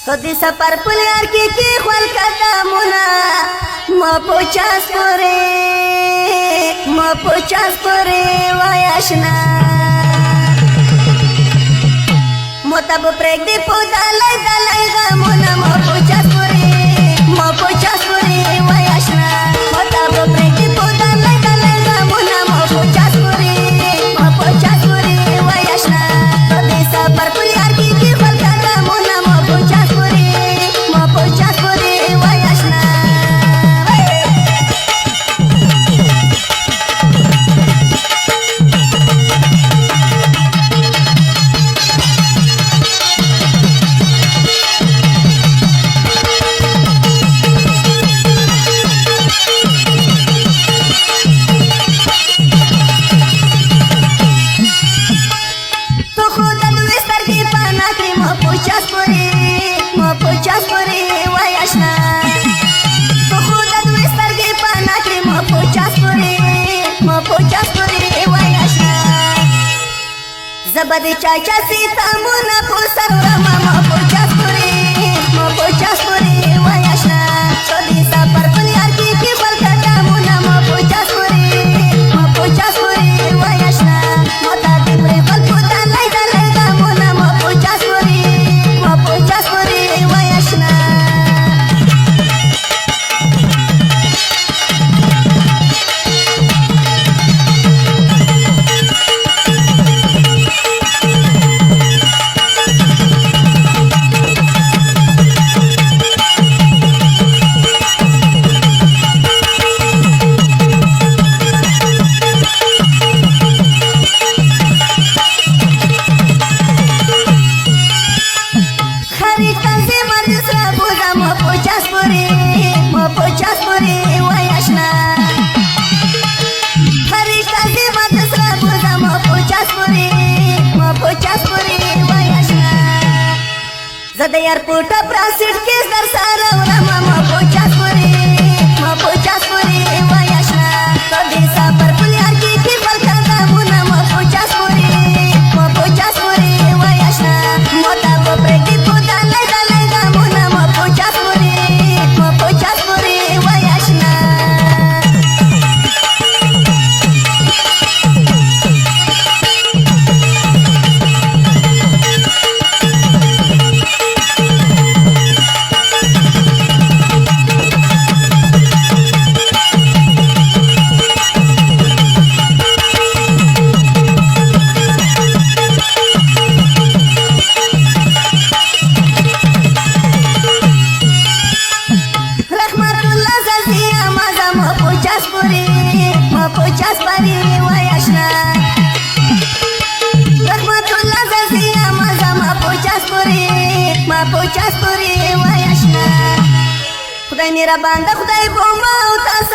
تو دی سفر پلیار کی خول قدمونا ما پوچاس پوری وای آشنا متب پرګ دی په دلای غمونا ما پوچاس پوری وای آشنا متب پرګ دی په دلای غمونا ما پوچاس پوری وای آشنا تو دی سفر پلیار کی خول قدمونا ما پوچاس پوری وای آشنا پوچاس پوری وای آشنا تو خود دوی سترګې پانا کړې ما پوچاس پوری وای آشنا زبد چاچا سیتا مون په سر ما پوچاس پوری وای آشنا تو دې سفر پلیار کی بل کټا مون ما پوچاس پوری وای آشنا متا دې پر خپل پتا لای غمون ما پوچاس پوری وای آشنا پوچاس پوری وای آشنا فرشتہ سے مدرسہ بوزا ما پوچاس پوری وای آشنا زد ایرپورٹ پراسټ کیس در سره ورما ما پوچاس پوری وای آشنا تو دې سفر پلیار کی خپل قدمونه ما پوچاس پوری وای آشنا موتا په پرګي په دلای غمونه ما پوچاس پوری وای آشنا پوچاس پوری وای آشنا رحمت الله زیا ما پوچاس پوری وای آشنا خدای میرا بنده خدای بوما او تاسو